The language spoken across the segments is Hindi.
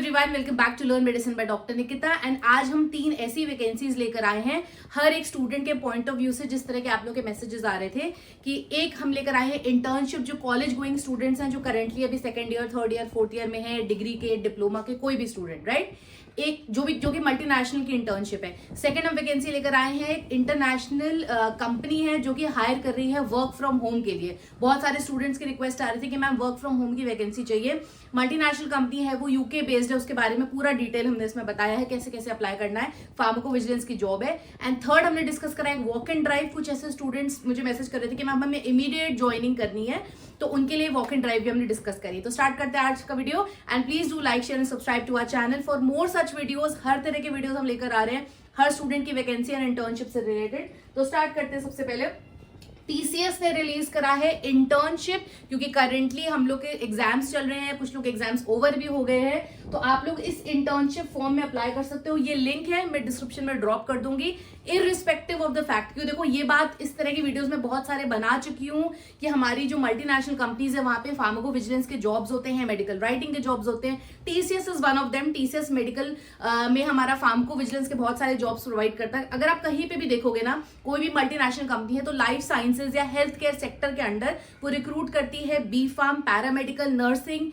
Everyone, welcome back to learn medicine by doctor Nikita. And आज हम 3 ऐसी वैकेंसीज लेकर आए हैं हर एक स्टूडेंट के पॉइंट ऑफ व्यू से। जिस तरह के आप लोग के मैसेजेस आ रहे थे कि एक हम लेकर आए हैं इंटर्नशिप, जो कॉलेज गोइंग स्टूडेंट्स हैं, जो करंटली अभी second year, third year, fourth year में है, डिग्री के, डिप्लोमा के, कोई भी स्टूडेंट, राइट। एक जो कि मल्टीनेशनल की इंटर्नशिप है। सेकंड हम वैकेंसी लेकर आए हैं, एक इंटरनेशनल कंपनी है जो कि हायर कर रही है वर्क फ्रॉम होम के लिए। बहुत सारे स्टूडेंट्स की रिक्वेस्ट आ रही थी कि मैम वर्क फ्रॉम होम की वैकेंसी चाहिए। मल्टीनेशनल कंपनी है, वो यूके बेस्ड है, उसके बारे में पूरा डिटेल हमने इसमें बताया है कैसे कैसे अप्लाई करना है। फार्माकोविजिलेंस की जॉब है। एंड थर्ड हमने डिस्कस करा है वॉक एंड ड्राइव। कुछ ऐसे स्टूडेंट्स मुझे मैसेज कर रहे थे कि मैम हमें इमीडिएट ज्वाइनिंग करनी है, तो उनके लिए वॉक एंड ड्राइव भी हमने डिस्कस करी। तो स्टार्ट करते हैं आज का video. And please do like, share and subscribe to our channel for more such videos. हर तरह के वीडियोस हम लेकर आ रहे हैं हर स्टूडेंट की वैकेंसी एंड इंटर्नशिप से रिलेटेड। तो स्टार्ट करते हैं। सबसे पहले टीसीएस ने रिलीज करा है इंटर्नशिप, क्योंकि करेंटली हम लोग के एग्जाम्स चल रहे हैं, कुछ लोग एग्जाम्स ओवर भी हो गए हैं, तो आप लोग इस इंटर्नशिप फॉर्म में अप्लाई कर सकते हो। ये लिंक है, मैं डिस्क्रिप्शन में ड्रॉप कर दूंगी, इररिस्पेक्टिव ऑफ द फैक्ट। क्यों, देखो ये बात इस तरह की वीडियोस में बहुत सारे बना चुकी हूँ कि हमारी जो मल्टीनेशनल कंपनीज है वहां पे फार्माकोविजिलेंस के जॉब्स होते हैं, मेडिकल राइटिंग के जॉब्स होते हैं। TCS is one of them. TCS medical में हमारा फार्माकोविजिलेंस के बहुत सारे जॉब्स प्रोवाइड करता है। अगर आप कहीं पे भी देखोगे ना, कोई भी मल्टीनेशनल कंपनी है, तो लाइफ साइंसेज या हेल्थ केयर सेक्टर के अंडर वो रिक्रूट करती है B pharm, paramedical, nursing,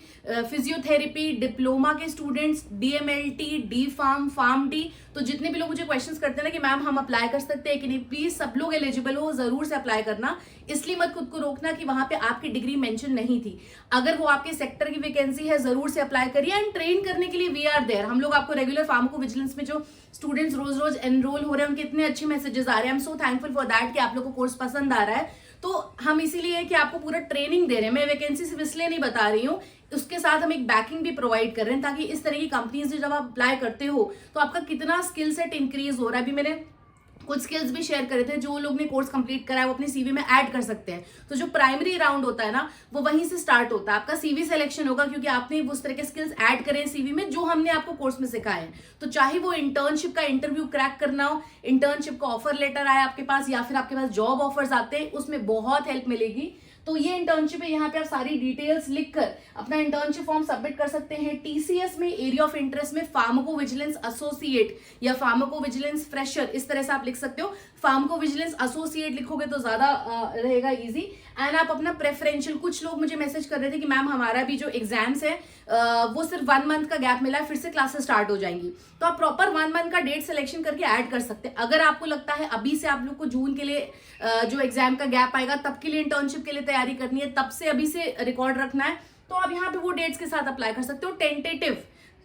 physiotherapy, diploma के students, DMLT, D pharm, pharm D. तो जितने भी लोग मुझे क्वेश्चंस करते हैं ना कि मैम हम अप्लाई कर सकते हैं कि नहीं, प्लीज सब लोग एलिजिबल हो, जरूर से अप्लाई करना। इसलिए मत खुद को रोकना कि वहां पे आपकी डिग्री मेंशन नहीं थी। अगर वो आपके सेक्टर की वैकेंसी है, जरूर से अप्लाई करिए। एंड ट्रेन करने के लिए वी आर देयर। हम लोग आपको रेगुलर फार्माकोविजिलेंस में जो स्टूडेंट्स रोज रोज एनरोल हो रहे हैं, उनके इतने अच्छे मैसेजेस आ रहे हैं। I am so thankful for that कि आप लोग को कोर्स पसंद आ रहा है। तो हम इसीलिए कि आपको पूरा ट्रेनिंग दे रहे हैं। मैं वैकेंसी सिर्फ इसलिए नहीं बता रही हूँ, उसके साथ हम एक बैकिंग भी प्रोवाइड कर रहे हैं, ताकि इस तरह की कंपनीज जब आप अप्लाई करते हो तो आपका कितना स्किल सेट इंक्रीज हो रहा है। अभी मैंने कुछ स्किल्स भी शेयर करे थे, जो लोग ने कोर्स कंप्लीट करा है वो अपने सीवी में ऐड कर सकते हैं। तो जो प्राइमरी राउंड होता है ना, वो वहीं से स्टार्ट होता है। आपका सीवी सिलेक्शन होगा क्योंकि आपने उस तरह के स्किल्स ऐड करे हैं सीवी में, जो हमने आपको कोर्स में सिखाए हैं। तो चाहे वो इंटर्नशिप का इंटरव्यू क्रैक करना हो, इंटर्नशिप का ऑफर लेटर आया आपके पास, या फिर आपके पास जॉब ऑफर्स आते हैं, उसमें बहुत हेल्प मिलेगी। तो ये इंटर्नशिप है, यहाँ पे आप सारी डिटेल्स लिखकर अपना इंटर्नशिप फॉर्म सबमिट कर सकते हैं। टीसीएस में एरिया ऑफ इंटरेस्ट में फार्माकोविजिलेंस एसोसिएट या फार्माकोविजिलेंस फ्रेशर, इस तरह से आप लिख सकते हो। फार्माकोविजिलेंस एसोसिएट लिखोगे तो ज्यादा रहेगा इजी। एंड आप अपना प्रेफरेंशियल, कुछ लोग मुझे मैसेज कर रहे थे कि मैम हमारा भी जो एग्जाम्स है वो सिर्फ 1 मंथ का गैप मिला है, फिर से क्लासेस स्टार्ट हो जाएंगी। तो आप प्रॉपर 1 मंथ का डेट सिलेक्शन करके ऐड कर सकते हैं। अगर आपको लगता है अभी से आप लोग को जून के लिए जो एग्जाम का गैप आएगा तब के लिए इंटर्नशिप के लिए तैयारी करनी है, तब से अभी से रिकॉर्ड रखना है, तो आप यहाँ पे वो डेट्स के साथ अप्लाई कर सकते हो। Tentative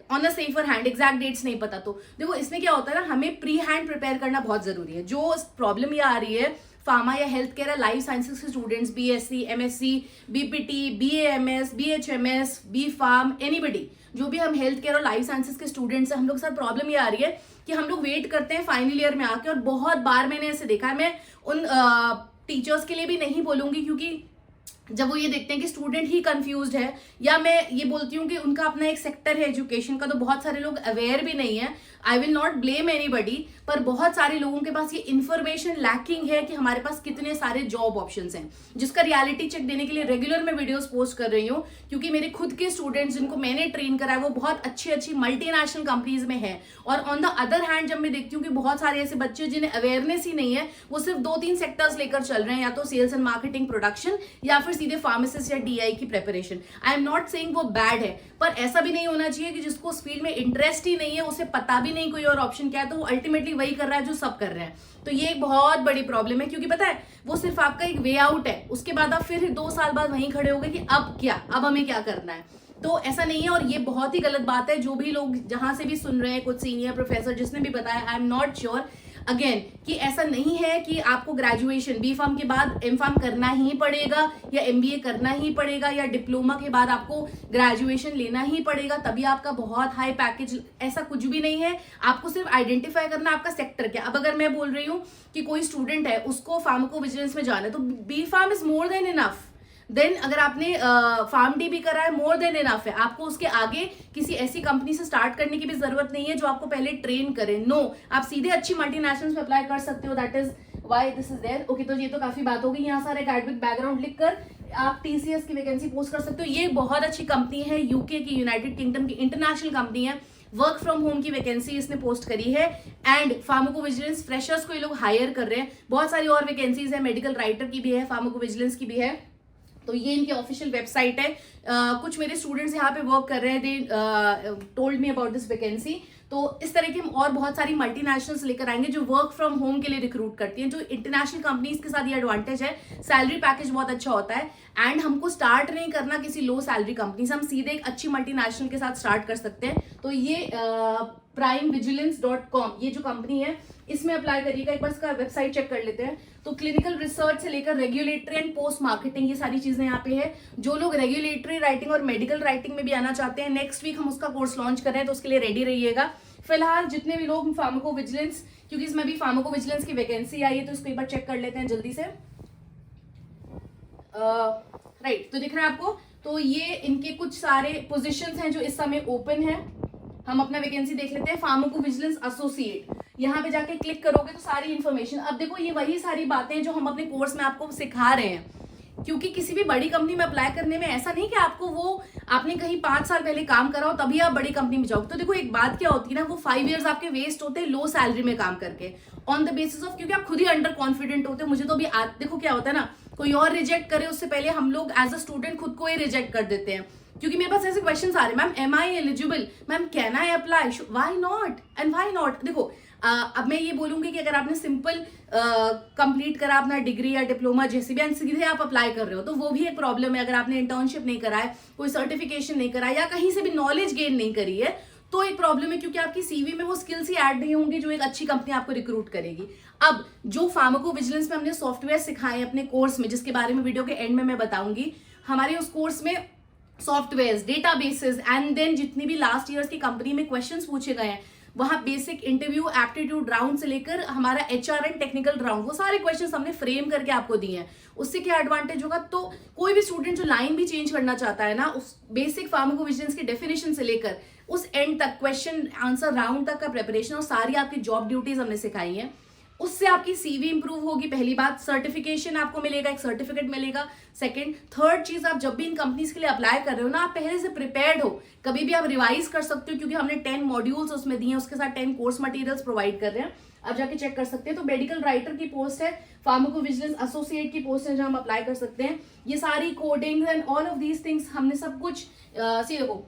on a safer hand, exact dates नहीं पता। तो देखो इसमें क्या होता है ना, हमें प्री हैंड प्रिपेयर करना बहुत जरूरी है। जो प्रॉब्लम ये आ रही है फार्मा या हेल्थ केयर, लाइफ साइंसेज के students, BSc, MSc, BPT, BAMS, BHMS, B pharm, anybody, जो भी हम हेल्थ केयर और लाइफ साइंसेज के स्टूडेंट्स हैं, हम लोग के साथ प्रॉब्लम ये आ रही है कि हम लोग वेट करते हैं फाइनल ईयर में आके, और बहुत बार मैंने ऐसे देखा है। मैं उन टीचर्स के लिए भी नहीं बोलूंगी, क्योंकि जब वो ये देखते हैं कि स्टूडेंट ही कंफ्यूज्ड है, या मैं ये बोलती हूँ कि उनका अपना एक सेक्टर है एजुकेशन का, तो बहुत सारे लोग अवेयर भी नहीं है। I will not blame anybody, पर बहुत सारे लोगों के पास ये इन्फॉर्मेशन लैकिंग है कि हमारे पास कितने सारे जॉब ऑप्शंस हैं, जिसका रियलिटी चेक देने के लिए रेगुलर मैं वीडियोस पोस्ट कर रही हूँ। क्योंकि मेरे खुद के स्टूडेंट्स जिनको मैंने ट्रेन करा है, वो बहुत अच्छी अच्छी मल्टीनेशनल कंपनीज में है। और ऑन द अदर हैंड जब मैं देखती हूँ कि बहुत सारे ऐसे बच्चे जिन्हें अवेयरनेस ही नहीं है, वो सिर्फ 2-3 सेक्टर्स लेकर चल रहे हैं, या तो सेल्स एंड मार्केटिंग, प्रोडक्शन, या फिर सीधे फार्मासिस्ट या डीआई की preparation. I am not saying वो बैड है, पर ऐसा भी नहीं होना चाहिए कि जिसको उस फील्ड में इंटरेस्ट ही नहीं है, उसे पता भी नहीं कोई और ऑप्शन क्या है, तो वो अल्टीमेटली वही कर रहा है जो सब कर रहे हैं। तो ये एक बहुत बड़ी प्रॉब्लम है, क्योंकि पता है वो सिर्फ आपका एक वे आउट है। उसके बाद आप फिर 2 साल बाद वहीं खड़े हो गए कि अब क्या, अब हमें क्या करना है। तो ऐसा नहीं है, और ये बहुत ही गलत बात है। जो भी लोग जहां से भी सुन रहे हैं, कुछ सीनियर प्रोफेसर जिसने भी बताया, I am not sure again कि ऐसा नहीं है कि आपको ग्रेजुएशन बी फार्म के बाद एम फार्म करना ही पड़ेगा, या एमबीए करना ही पड़ेगा, या डिप्लोमा के बाद आपको ग्रेजुएशन लेना ही पड़ेगा तभी आपका बहुत हाई पैकेज। ऐसा कुछ भी नहीं है। आपको सिर्फ आइडेंटिफाई करना आपका सेक्टर क्या। अब अगर मैं बोल रही हूँ कि कोई स्टूडेंट है, उसको फार्माकोविजिलेंस में जाना है, तो B pharm is more than enough. Then अगर आपने फार्म डी भी करा है, मोर देन इनफ है। आपको उसके आगे किसी ऐसी कंपनी से स्टार्ट करने की भी जरूरत नहीं है जो आपको पहले ट्रेन करे। नो, आप सीधे अच्छी मल्टीनेशनल्स में अप्लाई कर सकते हो। That is why this is there. Okay, तो ये तो काफी बात होगी। यहाँ सारे एकेडमिक बैकग्राउंड लिखकर आप टीसीएस की वैकेंसी पोस्ट कर सकते हो। ये बहुत अच्छी कंपनी है, यूके की, यूनाइटेड किंगडम की इंटरनेशनल कंपनी है। वर्क फ्रॉम होम की वैकेंसी इसने पोस्ट करी है एंड फार्माकोविजिलेंस फ्रेशर्स को ये लोग हायर कर रहे हैं। बहुत सारी और वैकेंसीज है, मेडिकल राइटर की भी है, फार्माकोविजिलेंस की भी है। तो ये इनकी ऑफिशियल वेबसाइट है। कुछ मेरे स्टूडेंट्स यहाँ पे वर्क कर रहे हैं, they told me about this vacancy. तो इस तरह की हम और बहुत सारी मल्टीनेशनल्स लेकर आएंगे जो वर्क फ्रॉम होम के लिए रिक्रूट करती हैं। जो इंटरनेशनल कंपनीज के साथ ये एडवांटेज है, सैलरी पैकेज बहुत अच्छा होता है एंड हमको स्टार्ट नहीं करना किसी लो सैलरी कंपनी से, हम सीधे एक अच्छी मल्टीनेशनल के साथ स्टार्ट कर सकते हैं। तो ये primevigilance.com ये जो कंपनी है इसमें अप्लाई करिएगा। एक बार इसका वेबसाइट चेक कर लेते हैं। तो क्लिनिकल रिसर्च से लेकर रेगुलेटरी एंड पोस्ट मार्केटिंग ये सारी चीजें यहाँ पे है। जो लोग रेगुलेटरी राइटिंग और मेडिकल राइटिंग में भी आना चाहते हैं, नेक्स्ट वीक हम उसका कोर्स लॉन्च कर रहे हैं, तो उसके लिए रेडी रहिएगा। फिलहाल जितने भी लोग फार्माकोविजिलेंस, क्योंकि इसमें भी फार्माकोविजिलेंस की वैकेंसी आई है, तो इसको एक बार चेक कर लेते हैं जल्दी से। राइट, तो दिख रहा है आपको। तो ये इनके कुछ सारे पोजीशंस हैं जो इस समय ओपन है। हम अपना वैकेंसी देख लेते हैं, फार्माकोविजिलेंस एसोसिएट। यहाँ पे जाके क्लिक करोगे तो सारी इन्फॉर्मेशन, अब देखो ये वही सारी बातें जो हम अपने कोर्स में आपको सिखा रहे हैं। क्योंकि किसी भी बड़ी कंपनी में अप्लाई करने में ऐसा नहीं कि आपको वो आपने कहीं 5 साल पहले काम करा हो तभी आप बड़ी कंपनी में जाओगे। तो देखो एक बात क्या होती है ना, वो 5 इयर्स आपके वेस्ट होते हैं लो सैलरी में काम करके, ऑन द बेसिस ऑफ, क्योंकि आप खुद ही अंडर कॉन्फिडेंट होते हो। मुझे तो अभी देखो क्या होता है ना, कोई और रिजेक्ट करे उससे पहले हम लोग एज अ स्टूडेंट खुद को ही रिजेक्ट कर देते हैं। क्योंकि मेरे पास ऐसे क्वेश्चंस आ रहे हैं, ma'am am I eligible, ma'am can I apply, why not and why not. देखो अब मैं ये बोलूंगी कि अगर आपने सिंपल कंप्लीट करा अपना डिग्री या डिप्लोमा जैसे भी, सीधे आप अप्लाई कर रहे हो तो वो भी एक प्रॉब्लम है। अगर आपने इंटर्नशिप नहीं करा है, कोई सर्टिफिकेशन नहीं करा या कहीं से भी नॉलेज गेन नहीं करी है, तो एक प्रॉब्लम है, क्योंकि आपकी सीवी में वो स्किल्स ही ऐड नहीं होंगे जो एक अच्छी कंपनी आपको रिक्रूट करेगी। अब जो फार्माकोविजिलेंस में हमने सॉफ्टवेयर सिखाए हैं अपने कोर्स में, जिसके बारे में वीडियो के एंड में मैं बताऊंगी, हमारे उस कोर्स में सॉफ्टवेयर, डेटाबेसेस एंड देन जितनी भी लास्ट ईयर्स की कंपनी में क्वेश्चंस पूछे गए हैं, वहां बेसिक इंटरव्यू एप्टीट्यूड राउंड से लेकर हमारा एचआर एंड टेक्निकल राउंड, वो सारे क्वेश्चंस हमने फ्रेम करके आपको दिए हैं। उससे क्या एडवांटेज होगा, तो कोई भी स्टूडेंट जो लाइन भी चेंज करना चाहता है ना, उस बेसिक फार्माकोविजिलेंस की डेफिनेशन से लेकर उस एंड तक क्वेश्चन आंसर राउंड तक का प्रिपरेशन और सारी आपकी जॉब ड्यूटीज हमने सिखाई है। उससे आपकी सीवी इंप्रूव होगी। पहली बात, सर्टिफिकेशन आपको मिलेगा, एक सर्टिफिकेट मिलेगा। सेकंड, थर्ड चीज, आप जब भी इन कंपनीज के लिए अप्लाई कर रहे हो ना, आप पहले से प्रिपेयर्ड हो, कभी भी आप रिवाइज कर सकते हो, क्योंकि हमने 10 मॉड्यूल्स उसमें दिए हैं, उसके साथ 10 कोर्स मटेरियल्स प्रोवाइड कर रहे हैं, आप जाके चेक कर सकते हैं। तो मेडिकल राइटर की पोस्ट है, फार्माकोविजिलेंस एसोसिएट की पोस्ट है जहां हम अप्लाई कर सकते हैं। ये सारी coding and all of these things हमने सब कुछ देखो,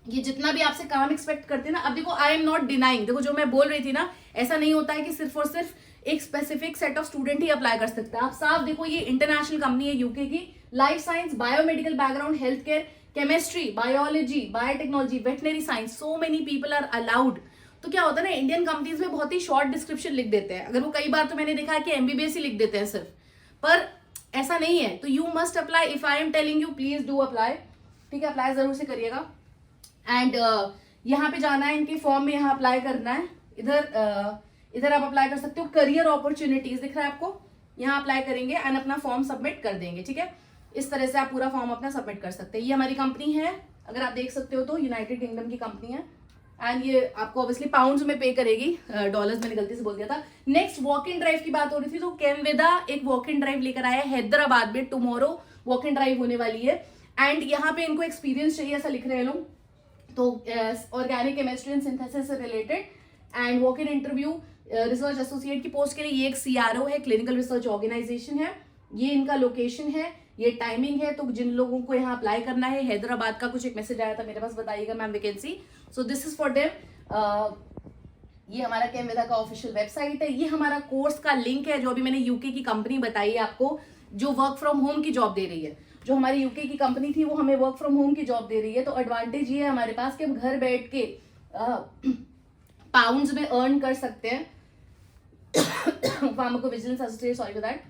ये जितना भी आपसे काम एक्सपेक्ट करते हैं ना, अब देखो आई एम नॉट डिनाइंग, देखो जो मैं बोल रही थी ना, ऐसा नहीं होता है कि सिर्फ और सिर्फ एक स्पेसिफिक सेट ऑफ स्टूडेंट ही अप्लाई कर सकता है। आप साफ देखो, ये इंटरनेशनल कंपनी है यूके की, life science, biomedical background, health care, chemistry, biology, biotechnology, veterinary science, so many people are allowed. तो क्या होता है ना, इंडियन कंपनीज में बहुत ही शॉर्ट डिस्क्रिप्शन लिख देते हैं, अगर वो कई बार तो मैंने देखा है कि एमबीबीएस ही लिख देते हैं सिर्फ, पर ऐसा नहीं है। तो you must apply, if I am telling you please do apply, ठीक है, अप्लाई जरूर से करिएगा। एंड यहाँ पे जाना है, इनके फॉर्म में यहाँ अप्लाई करना है। इधर आप अप्लाई कर सकते हो, करियर अपॉर्चुनिटीज दिख रहा है आपको, यहाँ अप्लाई करेंगे एंड अपना फॉर्म सबमिट कर देंगे, ठीक है। इस तरह से आप पूरा फॉर्म अपना सबमिट कर सकते हैं। ये हमारी कंपनी है, अगर आप देख सकते हो तो यूनाइटेड किंगडम की कंपनी है एंड ये आपको ऑब्वियसली पाउंड्स में पे करेगी, डॉलर्स मैंने गलती से बोल दिया था। नेक्स्ट वॉक इन ड्राइव की बात हो रही थी, तो केमवेदा एक वॉक इन ड्राइव लेकर आया है हैदराबाद में, टुमारो वॉक इन ड्राइव होने वाली है एंड यहाँ पे इनको एक्सपीरियंस चाहिए, ऐसा लिख रहे हैं लोग, तो ऑर्गेनिक केमिस्ट्री एंड सिंथेसिस से related and walk in interview research associate की पोस्ट के लिए। ये एक सीआरओ है, क्लिनिकल रिसर्च ऑर्गेनाइजेशन है, ये इनका लोकेशन है, ये टाइमिंग है। तो जिन लोगों को यहाँ अप्लाई करना है, हैदराबाद का कुछ एक मैसेज आया था मेरे पास, बताइएगा ma'am vacancy, so this is for them. ये हमारा केमवेदा का ऑफिशियल वेबसाइट है, ये हमारा कोर्स का लिंक है, जो अभी मैंने यूके की कंपनी बताई है आपको, जो वर्क फ्रॉम होम की जॉब दे रही है। जो हमारी यूके की कंपनी थी वो हमें वर्क फ्रॉम होम की जॉब दे रही है, तो एडवांटेज ये है हमारे पास कि हम घर बैठ के पाउंड्स में अर्न कर सकते हैं। Pharmacovigilance associate, sorry for that.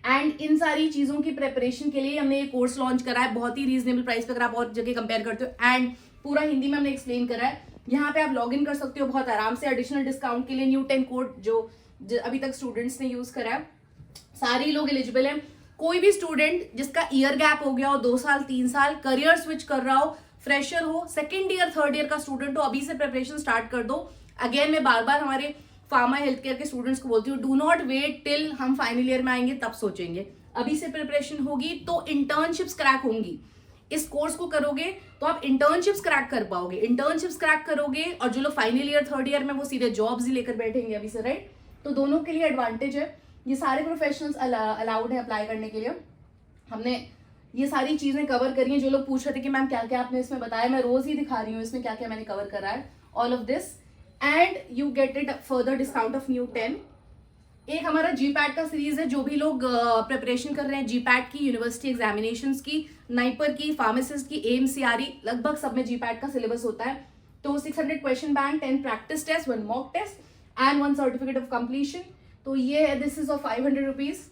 And in सारी चीजों की प्रिपरेशन के लिए हमने ये कोर्स लॉन्च करा है बहुत ही रीजनेबल प्राइस पे, अगर आप और जगह कंपेयर करते हो, एंड पूरा हिंदी में हमने एक्सप्लेन करा है। यहाँ पे आप लॉग इन कर सकते हो बहुत आराम से। एडिशनल डिस्काउंट के लिए न्यू 10 कोड जो अभी तक स्टूडेंट्स ने यूज करा है, सारे लोग एलिजिबल हैं। कोई भी स्टूडेंट जिसका ईयर गैप हो गया हो, 2 साल 3 साल, करियर स्विच कर रहा हो, फ्रेशर हो, सेकेंड ईयर थर्ड ईयर का स्टूडेंट हो, अभी से प्रिपरेशन स्टार्ट कर दो। अगेन मैं बार बार हमारे फार्मा हेल्थ केयर के स्टूडेंट्स को बोलती हूँ, डू नॉट वेट टिल हम फाइनल ईयर में आएंगे तब सोचेंगे, अभी से प्रिपरेशन होगी तो इंटर्नशिप्स क्रैक होंगी। इस कोर्स को करोगे तो आप इंटर्नशिप्स क्रैक कर पाओगे, इंटर्नशिप्स क्रैक करोगे और जो लोग फाइनल ईयर थर्ड ईयर में वो सीधे जॉब्स ही लेकर बैठेंगे अभी से, राइट। तो दोनों के लिए एडवांटेज है। ये सारे प्रोफेशनल्स अलाउड है अप्लाई करने के लिए। हमने ये सारी चीजें कवर करी हैं। जो लोग पूछ रहे थे कि मैम क्या क्या आपने इसमें बताया, मैं रोज ही दिखा रही हूँ इसमें क्या क्या मैंने कवर करा है, all of this, and you get it further discount of new 10। एक हमारा जीपैट का सीरीज है, जो भी लोग प्रिपरेशन कर रहे हैं जीपैट की, यूनिवर्सिटी एग्जामिनेशंस की, नाइपर की, फार्मासिस्ट की, एमसीआरई, लगभग सब में जीपैट का सिलेबस होता है। तो 600 question bank, 10 practice test, 1 mock test and 1 certificate of completion. तो ये है, दिस इज ऑफ 500 रुपीज।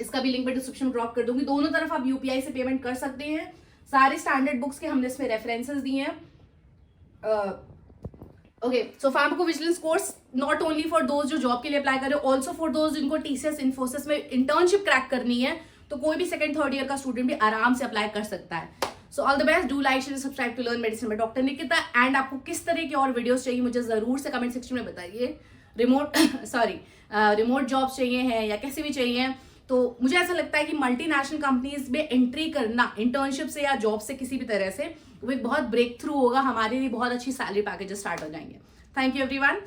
इसका भी लिंक मैं डिस्क्रिप्शन में ड्रॉप कर दूंगी। दोनों तरफ आप यूपीआई से पेमेंट कर सकते हैं। सारे स्टैंडर्ड बुक्स के हमने इसमें रेफरेंसेस दिए हैं। Okay, so pharmacovigilance course not only for those जो जॉब के लिए अप्लाई कर रहे हो, ऑल्सो फॉर दोज जिनको टीसीएस इन्फोसिस में इंटर्नशिप क्रैक करनी है, तो कोई भी सेकंड थर्ड ईयर का स्टूडेंट भी आराम से अप्लाई कर सकता है। So all the best, do like share subscribe to learn medicine by doctor Nikita. And आपको किस तरह की और वीडियोस चाहिए मुझे जरूर से कमेंट सेक्शन में बताइए। रिमोट जॉब्स चाहिए हैं या कैसे भी चाहिए, तो मुझे ऐसा लगता है कि मल्टीनेशनल कंपनीज में एंट्री करना इंटर्नशिप से या जॉब से किसी भी तरह से, वो एक बहुत ब्रेक थ्रू होगा हमारे लिए, बहुत अच्छी सैलरी पैकेजेस स्टार्ट हो जाएंगे। Thank you everyone.